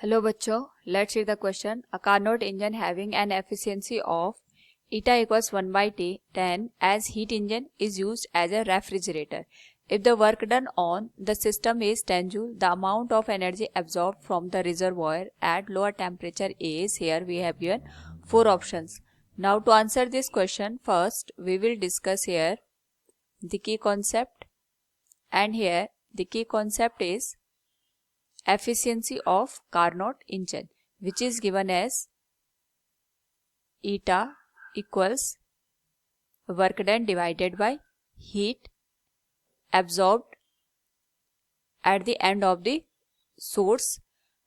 Hello बच्चों, let's read the question. A Carnot engine having an efficiency of eta equals 1 by T10 as heat engine is used as a refrigerator. If the work done on the system is 10 joule, the amount of energy absorbed from the reservoir at lower temperature is, here we have given 4 options. Now to answer this question, first we will discuss here the key concept, and here the key concept is efficiency of Carnot engine, which is given as eta equals work done divided by heat absorbed at the end of the source.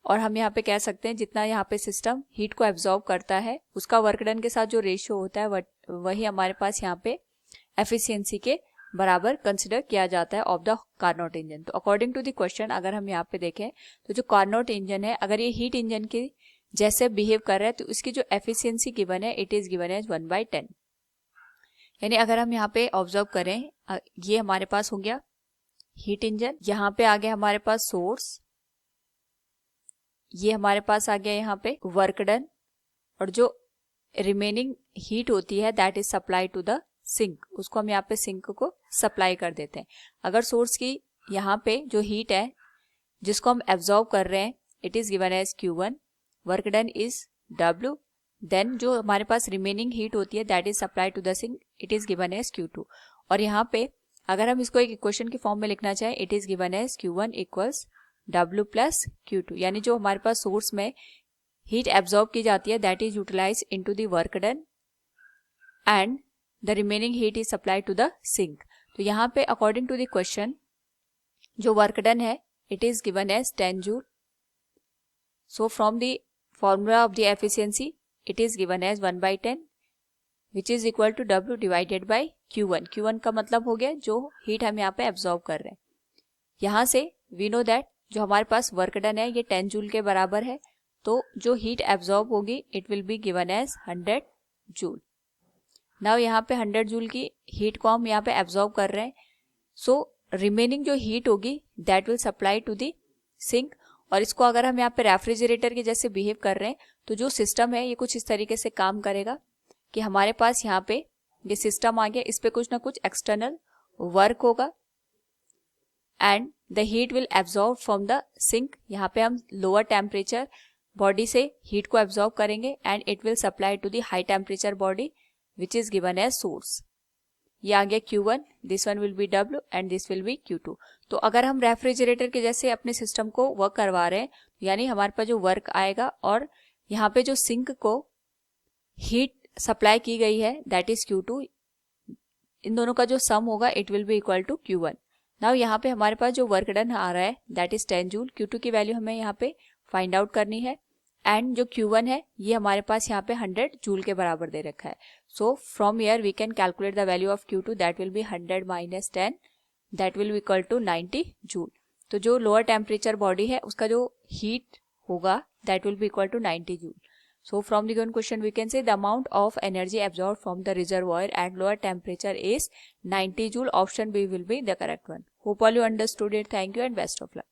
और हम यहाँ पे कह सकते हैं जितना यहाँ पे सिस्टम हीट को एब्जॉर्ब करता है उसका वर्क डन के साथ जो रेशियो होता है वही हमारे पास यहाँ पे एफिशिएंसी के बराबर कंसिडर किया जाता है ऑफ द कार्नोट इंजन. तो अकॉर्डिंग टू द क्वेश्चन अगर हम यहाँ पे देखें तो जो कार्नोट इंजन है अगर ये हीट इंजन के जैसे बिहेव कर रहा है तो इसकी जो एफिशिएंसी गिवन है इट इज गिवन एज 1/10. यानी अगर हम यहाँ पे ऑब्जर्व करें ये हमारे पास हो गया हीट इंजन, यहाँ पे आ गया हमारे पास सोर्स, ये हमारे पास आ गया यहाँ पे वर्क डन, और जो रिमेनिंग हीट होती है that is supply to the sink, उसको हम यहाँ पे सिंक को सप्लाई कर देते हैं. अगर सोर्स की यहाँ पे जो हीट है जिसको हम एब्जॉर्ब कर रहे हैं it is given as Q1, work done is W, then जो हमारे पास रिमेनिंग हीट होती है that is supply to the sink it is given as Q2. और यहाँ पे अगर हम इसको एक इक्वेशन के फॉर्म में लिखना चाहें it is given as Q1 equals W plus Q2. यानी जो हमारे पास सोर्स में हीट एब्जॉर्ब की जाती है that is utilise into the work done and the remaining heat is supply to the sink. तो यहाँ पे अकॉर्डिंग टू द क्वेश्चन जो वर्क डन है it is given as 10 joule. So from the formula of the efficiency it is given as 1/10 which is equal to W divided by Q1. Q1 का मतलब हो गया जो heat हम यहाँ पे एब्जॉर्ब कर रहे हैं. यहाँ से वी नो दैट जो हमारे पास वर्क डन है ये 10 जूल के बराबर है, तो जो हीट एब्जॉर्ब होगी it will be given as 100 joule. Now यहाँ पे 100 जूल की हीट को हम यहाँ पे एब्जॉर्ब कर रहे हैं, सो रिमेनिंग जो हीट होगी that will supply to the sink. और इसको अगर हम यहाँ पे रेफ्रिजरेटर के जैसे बिहेव कर रहे हैं तो जो सिस्टम है ये कुछ इस तरीके से काम करेगा कि हमारे पास यहाँ पे ये सिस्टम आ गया, इस पे कुछ ना कुछ एक्सटर्नल वर्क होगा and the heat will absorb from the sink. यहाँ पे हम लोअर टेम्परेचर बॉडी से हीट को एब्जॉर्ब करेंगे and it will supply to the high temperature body which is given as source. ये आ गया Q1, this one will be W and this will be Q2. तो अगर हम रेफ्रिजरेटर के जैसे अपने सिस्टम को वर्क करवा रहे हैं यानी हमारे पास जो वर्क आएगा और यहाँ पे जो सिंक को हीट सप्लाई की गई है दैट इज Q2, इन दोनों का जो सम होगा it will be equal to Q1. Now यहाँ पे हमारे पास जो वर्क डन आ रहा है दैट इज 10 जूल. Q2 की वैल्यू हमें यहाँ पे फाइंड आउट करनी है एंड जो Q1 है ये हमारे पास यहाँ पे 100 जूल के बराबर दे रखा है. So from here we can calculate the value of Q2 that will be 100 minus 10 that will be equal to 90 joule. तो जो लोअर टेम्परेचर बॉडी है उसका जो हीट होगा that will be equal to 90 joule. So from the given question we can say the amount of energy absorb from the reservoir at lower temperature is 90 joule. Option B will be the correct one. Hope all you understood it. Thank you and best of luck.